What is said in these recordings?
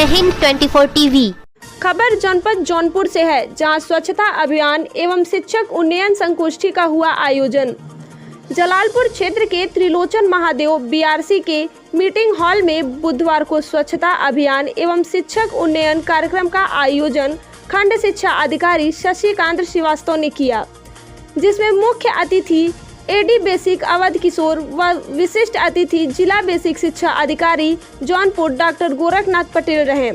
जय हिंद 24 टीवी। खबर जनपद जौनपुर से है, जहां स्वच्छता अभियान एवं शिक्षक उन्नयन संगोष्ठी का हुआ आयोजन। जलालपुर क्षेत्र के त्रिलोचन महादेव बीआरसी के मीटिंग हॉल में बुधवार को स्वच्छता अभियान एवं शिक्षक उन्नयन कार्यक्रम का आयोजन खंड शिक्षा अधिकारी शशिकांत श्रीवास्तव ने किया, जिसमें मुख्य अतिथि एडी बेसिक अवध किशोर व विशिष्ट अतिथि जिला बेसिक शिक्षा अधिकारी जौनपुर डॉक्टर गोरखनाथ पटेल रहे।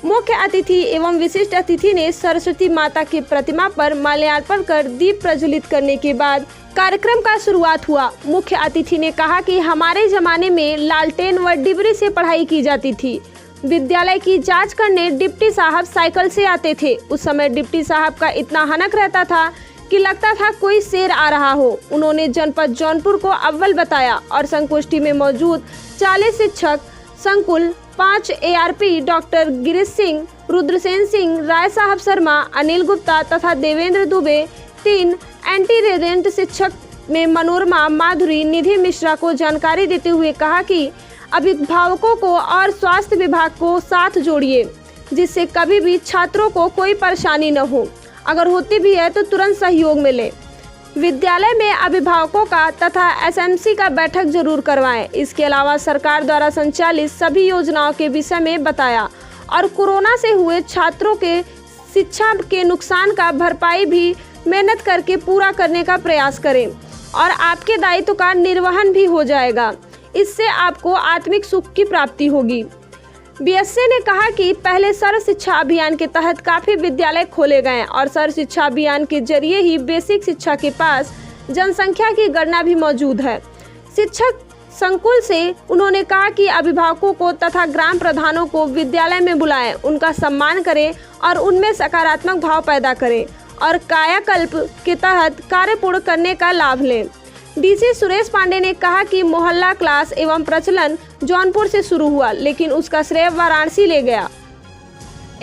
मुख्य अतिथि एवं विशिष्ट अतिथि ने सरस्वती माता की प्रतिमा पर माल्यार्पण कर दीप प्रज्वलित करने के बाद कार्यक्रम का शुरुआत हुआ। मुख्य अतिथि ने कहा कि हमारे जमाने में लालटेन व डिबरी से पढ़ाई की जाती थी। विद्यालय की जांच करने डिप्टी साहब साइकिल से आते थे। उस समय डिप्टी साहब का इतना हनक रहता था कि लगता था कोई शेर आ रहा हो। उन्होंने जनपद जौनपुर को अव्वल बताया और संगोष्ठी में मौजूद 40 शिक्षक संकुल, 5 एआरपी डॉक्टर गिरीश सिंह, रुद्रसेन सिंह, राय साहब शर्मा, अनिल गुप्ता तथा देवेंद्र दुबे, 3 एंटी रेजिडेंट शिक्षक में मनोरमा, माधुरी, निधि मिश्रा को जानकारी देते हुए कहा कि अभिभावकों को और स्वास्थ्य विभाग को साथ जोड़िए, जिससे कभी भी छात्रों को कोई परेशानी न हो। अगर होती भी है तो तुरंत सहयोग मिले। विद्यालय में अभिभावकों का तथा एसएमसी का बैठक जरूर करवाएं। इसके अलावा सरकार द्वारा संचालित सभी योजनाओं के विषय में बताया और कोरोना से हुए छात्रों के शिक्षा के नुकसान का भरपाई भी मेहनत करके पूरा करने का प्रयास करें और आपके दायित्व का निर्वहन भी हो जाएगा। इससे आपको आत्मिक सुख की प्राप्ति होगी। बीएससी ने कहा कि पहले सर्व शिक्षा अभियान के तहत काफी विद्यालय खोले गए और सर्व शिक्षा अभियान के जरिए ही बेसिक शिक्षा के पास जनसंख्या की गणना भी मौजूद है। शिक्षक संकुल से उन्होंने कहा कि अभिभावकों को तथा ग्राम प्रधानों को विद्यालय में बुलाएं, उनका सम्मान करें और उनमें सकारात्मक भाव पैदा करें और कायाकल्प के तहत कार्य पूर्ण करने का लाभ लें। डीसी सुरेश पांडे ने कहा कि मोहल्ला क्लास एवं प्रचलन जौनपुर से शुरू हुआ, लेकिन उसका श्रेय वाराणसी ले गया।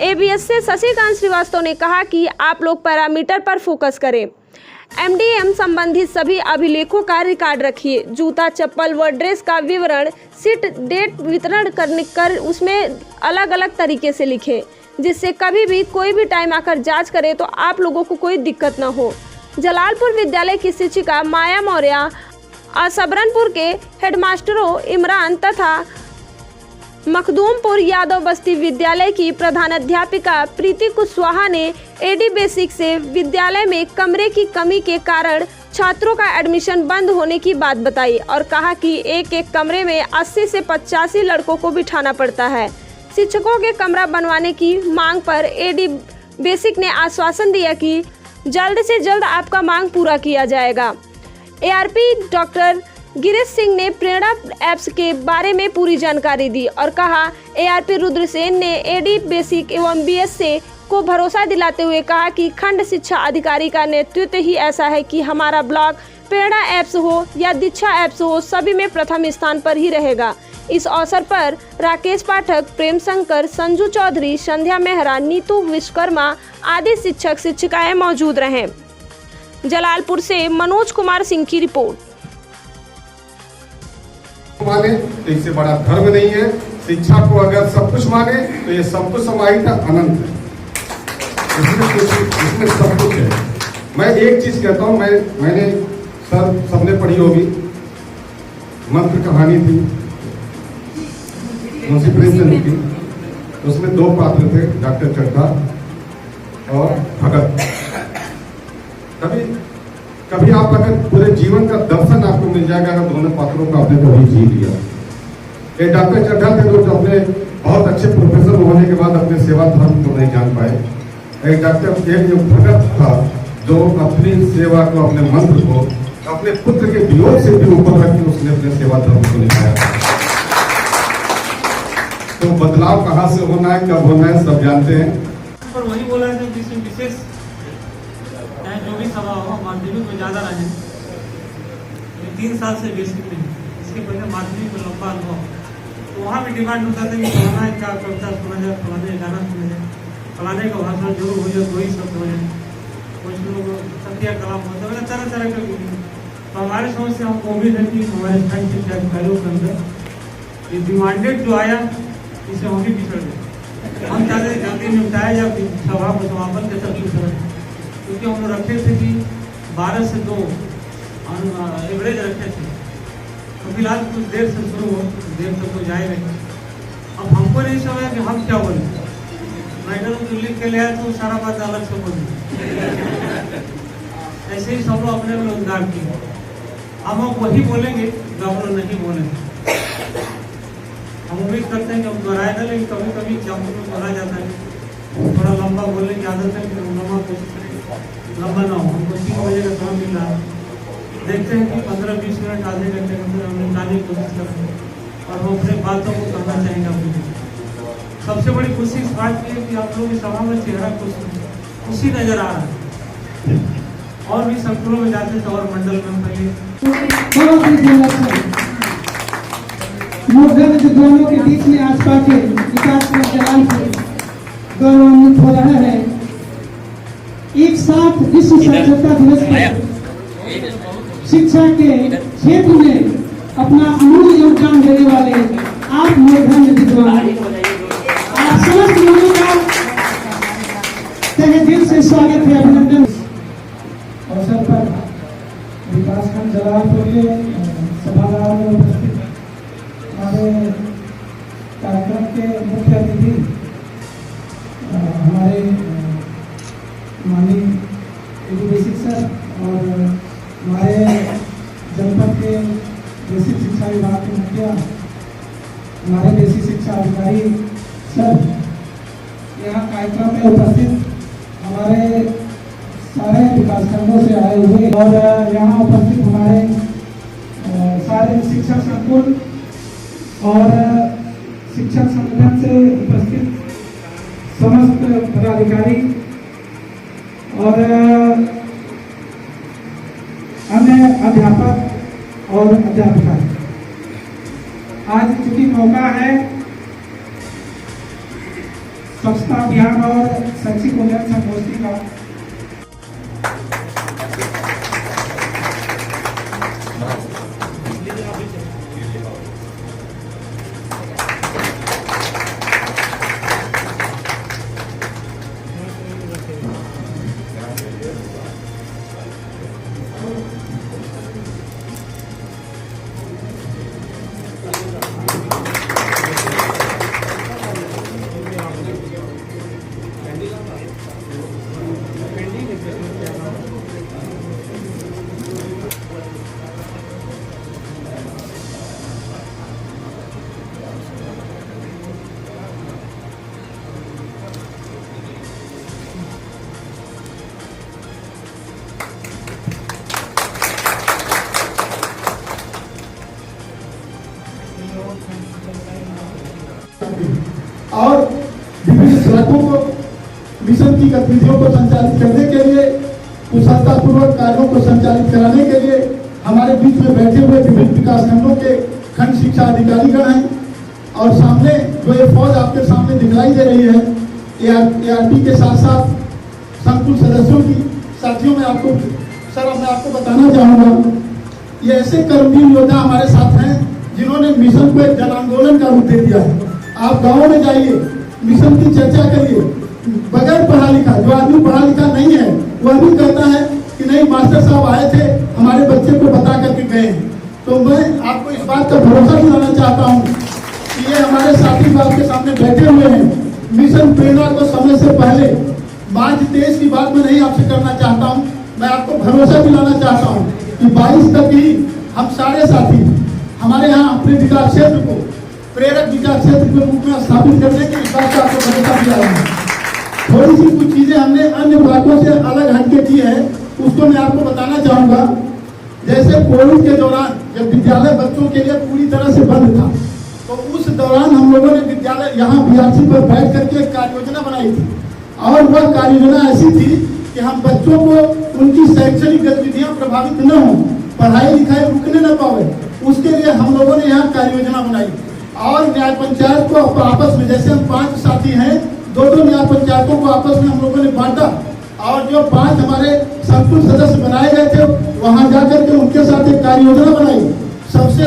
एबीएस से शशिकांत श्रीवास्तव ने कहा कि आप लोग पैरामीटर पर फोकस करें। एमडीएम संबंधित सभी अभिलेखों का रिकॉर्ड रखिए। जूता, चप्पल व ड्रेस का विवरण, सीट डेट वितरण कर उसमें अलग अलग तरीके से लिखें, जिससे कभी भी कोई भी टाइम आकर जांच करे तो आप लोगों को कोई दिक्कत न हो। जलालपुर विद्यालय की शिक्षिका माया मौर्य और सबरनपुर के हेडमास्टरों इमरान तथा मखदूमपुर यादव बस्ती विद्यालय की प्रधानाध्यापिका प्रीति कुशवाहा ने एडी बेसिक से विद्यालय में कमरे की कमी के कारण छात्रों का एडमिशन बंद होने की बात बताई और कहा कि एक एक कमरे में 80 से 85 लड़कों को बिठाना पड़ता है। शिक्षकों के कमरा बनवाने की मांग पर एडी बेसिक ने आश्वासन दिया कि जल्द से जल्द आपका मांग पूरा किया जाएगा। एआरपी डॉक्टर गिरीश सिंह ने प्रेरणा ऐप्स के बारे में पूरी जानकारी दी और कहा एआरपी रुद्रसेन ने एडी बेसिक एवं बीएससी को भरोसा दिलाते हुए कहा कि खंड शिक्षा अधिकारी का नेतृत्व ही ऐसा है कि हमारा ब्लॉक प्रेरणा ऐप्स हो या दीक्षा ऐप्स हो, सभी में प्रथम स्थान पर ही रहेगा। इस अवसर पर राकेश पाठक, प्रेम शंकर, संजू चौधरी, संध्या मेहरा, नीतू विश्वकर्मा आदि शिक्षक शिक्षिकाएं मौजूद रहे। जलालपुर से मनोज कुमार सिंह की रिपोर्ट। माने तो इससे बड़ा धर्म नहीं है। शिक्षा को अगर सब कुछ माने तो ये सब कुछ समाहित है, अनंत है, इसमें सब कुछ है। मैं एक चीज कहता हूँ, मैंने सबने पढ़ी होगी, मंत्र कहानी थी मुंशी प्रेमचंद की। उसमें 2 पात्र थे, डॉक्टर चड्ढा और भगत। कभी आप अगर पूरे जीवन का दर्शन आपको मिल जाएगा अगर दोनों पात्रों को आपने कभी जी लिया। एक डॉक्टर चड्ढा थे जो अपने बहुत अच्छे प्रोफेसर होने के बाद अपने सेवा धर्म को नहीं जान पाए। एक जो भगत था जो अपनी सेवा को, अपने मंत्र को अपने पुत्र के वियोग से भी ऊपर रख के उसने अपने सेवा धर्म को निभाया। तो बदलाव कहाँ से होना है, कब होना है, सब जानते हैं। पर वही बोला है जिसमें विशेष जो भी सभा हो माध्यमिक में ज्यादा रहे, 3 साल से बेसिक में, इसके पहले माध्यमिक में लंबा अनुभव, तो वहाँ भी डिमांड होता था कि फलाना का कविता सुना जाए, फलाने गाना सुना जाए, फलाने का भाषण जरूर हो जाए, 2 ही शब्द हो जाए, कुछ लोग सत्या कलाम होता है, तरह तरह का। तो हमारे समझ से हमको उम्मीद है कि हमारे खंड शिक्षा अधिकारियों के अंदर ये डिमांडेड जो आया इससे हम भी पिछड़ गए। हम चाहते जल्दी निपटाया जाए सभा को समापन के तकलीफ समय, क्योंकि हम लोग रखे थे कि 12 से 2 एवरेज रखे थे। तो फिलहाल कुछ देर से शुरू हो, देर तक तो जाए नहीं। अब हमको नहीं समझ कि हम क्या बोले, मैडम जो लिख के ले आए तो सारा बात अलग से बोले। ऐसे ही सब लोग अपने में रोजगार किए। अब हम वही बोलेंगे जो हम लोग नहीं बोलेंगे। हम उम्मीद करते हैं कि हम दोहराए ना, लेकिन कभी कभी जब बोला जाता है थोड़ा लंबा बोलने की आदत है, फिर लंबा कोशिश करें लंबा ना हो। हमको 3 बजे का समय मिल रहा है, देखते हैं कि 15-20 मिनट आधे घंटे के अंदर हम निकालने की कोशिश करते हैं और हम अपने बातों को कहना चाहेंगे आपको। सबसे बड़ी खुशी इस बात की है कि आप लोगों की सभा में चेहरा खुशी नजर आ रहा है। और भी संकुलों में जाते थे और मंडल में दोनों के बीच में आसपा के विकास में जलालपुर गौरवान्वित हो रहा है। एक साथ विश्व साक्षरता दिवस पर शिक्षा के क्षेत्र में अपना अमूल्य योगदान देने वाले आप मूर्धन्य विद्वान, आप समस्त लोगों का तहे दिल से स्वागत है, अभिनंदन। अवसर पर विकासखंड जलालपुर के सभागार में उपस्थित हमारे कार्यक्रम के मुख्य अतिथि हमारे माननीय एजुकेशन सर और हमारे जनपद के बेसिक शिक्षा विभाग के मुखिया, हमारे बेसिक शिक्षा अधिकारी सर, यहाँ कार्यक्रम में उपस्थित हमारे सारे विकासखंडों से आए हुए और यहाँ उपस्थित हमारे सारे शिक्षा संकुल और शिक्षक संगठन से उपस्थित समस्त पदाधिकारी और अन्य अध्यापक और अध्यापिका। आज चूंकि मौका है स्वच्छता अभियान और शैक्षिक उन्नयन संगोष्ठी का, और विभिन्न सड़कों को मिशन की गतिविधियों को संचालित करने के लिए, कुशलतापूर्वक कार्यों को संचालित कराने के लिए हमारे बीच में बैठे हुए विभिन्न विकास खंडों के खंड शिक्षा अधिकारीगण हैं। और सामने जो ये फौज आपके सामने दिखलाई दे रही है, ARP के साथ साथ संकुल सदस्यों की साथियों में आपको सर मैं आपको बताना चाहूँगा, ये ऐसे कर्मवीर योद्धा हमारे साथ हैं जिन्होंने मिशन को एक जन आंदोलन का रूप दे दिया है। आप गाँव में जाइए, मिशन की चर्चा करिए, बगैर पढ़ा लिखा, जो आदमी पढ़ा लिखा नहीं है वह भी कहता है कि नहीं मास्टर साहब आए थे, हमारे बच्चे को बता करके गए। तो मैं आपको इस बात का भरोसा दिलाना चाहता हूँ कि ये हमारे साथी आपके सामने बैठे हुए हैं। मिशन प्रेरणा को समय से पहले 5-23 की बात मैं नहीं आपसे करना चाहता हूँ, मैं आपको भरोसा दिलाना चाहता हूँ कि 22 तक ही हम सारे साथी हमारे यहाँ अपने विकास क्षेत्र को प्रेरक विकास क्षेत्र के रूप में स्थापित करने के विकास का आपको भरोसा दिया है। थोड़ी सी कुछ चीजें हमने अन्य ब्लॉकों से अलग हटके की है, उसको मैं आपको बताना चाहूंगा। जैसे कोविड के दौरान जब विद्यालय बच्चों के लिए पूरी तरह से बंद था, तो उस दौरान हम लोगों ने विद्यालय यहाँ BRC पर बैठ करके एक कार्य योजना बनाई थी। और वह कार्य योजना ऐसी थी कि हम बच्चों को उनकी शैक्षणिक गतिविधियां प्रभावित न हो, पढ़ाई लिखाई रुकने न पावे, उसके लिए हम लोगों ने यहाँ कार्य योजना बनाई। और न्याय पंचायत को आपस में, जैसे हम 5 साथी हैं, 2-2 न्याय पंचायतों को आपस में हम लोगों ने बांटा और जो 5 हमारे संकुल सदस्य बनाए गए थे वहां जाकर के उनके साथ एक कार्य योजना बनाई। सबसे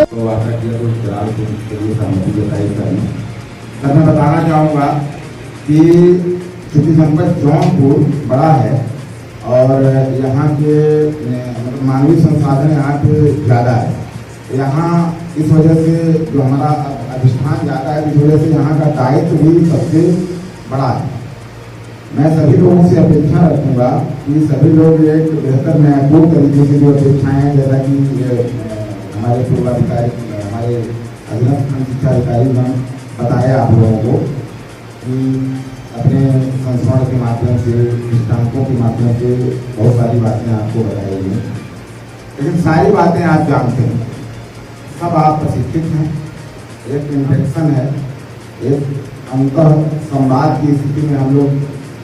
मैं बताना चाहूँगा कि चूँकि जनपद जौनपुर बड़ा है और यहाँ के मतलब मानवीय संसाधन यहाँ पे ज़्यादा है, यहाँ इस वजह से जो हमारा अधिष्ठान ज़्यादा है, इस वजह से यहाँ का दायित्व भी सबसे बड़ा है। मैं सभी लोगों से अपेक्षा रखूँगा कि सभी लोग एक बेहतर न्यायपूर्ण तरीके से जो अपेक्षाएँ हैं, जैसा कि हमारे पूर्वाधिकारी, हमारे अधीनस्थ शिक्षा अधिकारी ने बताया आप लोगों को कि अपने संस्मरण के माध्यम से, दृष्टांतों के माध्यम से बहुत सारी बातें आपको बताई गई, लेकिन सारी बातें आप जानते हैं, सब आप प्रशिक्षित हैं। एक इंफेक्शन है, एक अंतर संवाद की स्थिति में हम लोग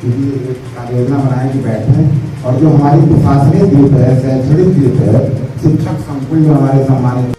एक कार्य योजना बनाए कि बैठे, और जो हमारी प्रशासनिक ग्रुप है, शैक्षणिक ग्रुप है, शिक्षक संकुल जो हमारे सम्मानित